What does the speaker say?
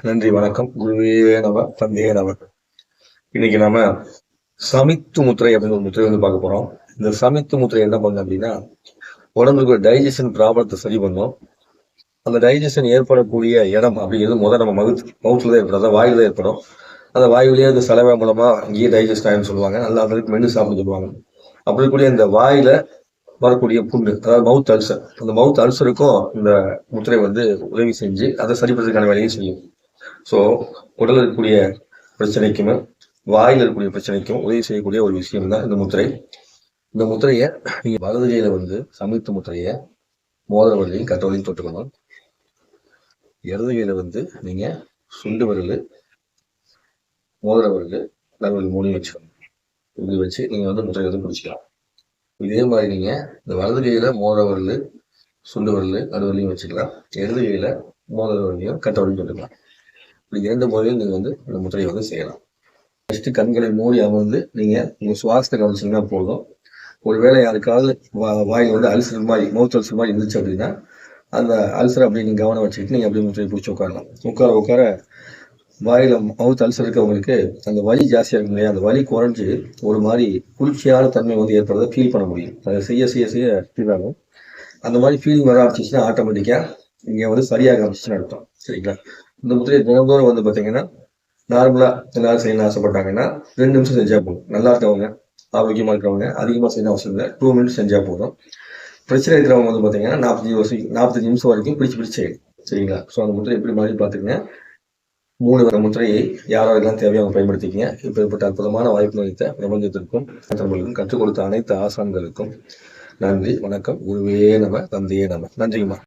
நன்றி, வணக்கம். குருவே நம, தந்தையே நம. இன்னைக்கு நாம சமித்து முத்திரை அப்படின்னு ஒரு முத்திரை வந்து பார்க்க போறோம். இந்த சமித்து முத்திரை என்ன பண்ணும் அப்படின்னா, உடம்புக்கு ஒரு டைஜஷன் ப்ராப்ளத்தை சரி பண்ணும். அந்த டைஜஷன் ஏற்படக்கூடிய இடம் அப்படிங்கிறது முதல் நம்ம மவுத்துல தான் ஏற்படும், அதாவது வாயில தான் ஏற்படும். அந்த வாயுலேயே அந்த சலவை மூலமா அங்கேயே டைஜஸ்ட் ஆகும்னு சொல்லுவாங்க. நல்லா அதுக்கு மென்று சாப்பிட சொல்லுவாங்க. அப்படி இருக்கக்கூடிய இந்த வாயில வரக்கூடிய புண்ணு, அதாவது மவுத் அல்சர், அந்த மவுத் அல்சருக்கும் இந்த முத்திரை வந்து உதவி செஞ்சு அதை சரிப்படுறதுக்கான வேலையை செய்யும். ஸோ உடல் இருக்கக்கூடிய பிரச்சனைக்குமே வாயில் இருக்கக்கூடிய பிரச்சனைக்கும் உதவி செய்யக்கூடிய ஒரு விஷயம் தான் இந்த முத்திரை. இந்த முத்திரையை நீங்க வலது கையில வந்து சமைத்த முத்திரையை மோதிர வரையும் கட்ட வரையும் தொட்டுக்கணும். இடது கையில வந்து நீங்க சுண்டு விரல், மோதிர விரல், நடுவில் மூணையும் வச்சுக்கணும். இது வச்சு நீங்க வந்து முத்திரை வந்து பிடிச்சிக்கலாம். இதே மாதிரி நீங்க இந்த வலது கையில மோதிர விரல், சுண்டு விரல், நடுவிலையும் வச்சுக்கலாம். இடது கையில மோதிர விரலையும் கட்ட வரையும் தொட்டுக்கலாம். இப்படி 2 முறையில் நீங்க வந்து இந்த முத்திரையை வந்து செய்யலாம். ஃபர்ஸ்ட் கண்களை மூடி அமர்ந்து நீங்க உங்க சுவாசத்தை கவனிச்சீங்கன்னா போதும். ஒருவேளை யாருக்காவது வாயில் வந்து அல்சர் மாதிரி, மவுத் அல்சர் மாதிரி இருந்துச்சு அப்படின்னா அந்த அல்சர் அப்படி நீங்க கவனம் வச்சுக்கிட்டு நீங்க அப்படியே முத்திரையை பிடிச்சி உட்காரலாம். உட்கார வாயில மவுத் அல்சர் இருக்கவங்களுக்கு அந்த வலி ஜாஸ்தியா இருக்கும் இல்லையா, அந்த வலி குறைஞ்சு ஒரு மாதிரி குளிர்ச்சியான தன்மை வந்து ஏற்படுறதை ஃபீல் பண்ண முடியும். அதை செய்ய செய்ய செய்ய ஃபீல் ஆகும். அந்த மாதிரி ஃபீலிங் வர ஆரம்பிச்சிச்சுன்னா ஆட்டோமேட்டிக்கா இங்க வந்து சரியாக ஆரம்பிச்சுன்னு அர்த்தம். சரிங்களா? இந்த முத்திரையை தினந்தோறும் வந்து பாத்தீங்கன்னா நார்மலா எல்லாரும் செய்யணும்னு ஆசைப்பட்டாங்கன்னா 2 நிமிஷம் செஞ்சா போதும். நல்லா இருக்கவங்க, ஆரோக்கியமா இருக்கிறவங்க அதிகமா செய்யணும் அவசியம் இல்லை. 2 மினிட்ஸ் செஞ்சா போதும். பிரச்சனை இருக்கிறவங்க வந்து பாத்தீங்கன்னா 45 நிமிஷம் வரைக்கும் பிடிச்சு செய்யணும். சரிங்களா? ஸோ அந்த முத்திரை எப்படி மாதிரி பாத்துக்கங்க. 3 வகை முத்திரையை யாரெல்லாம் தேவையோ அவங்க பயன்படுத்திக்கங்க. இப்படிப்பட்ட அற்புதமான வாய்ப்பு அளித்த பிரபஞ்சத்திற்கும் நண்பர்களுக்கும் கற்றுக் கொடுத்த அனைத்து ஆசான்களுக்கும் நன்றி, வணக்கம். குருவே நம, தந்தையே நம. நன்றிங்கம்மா.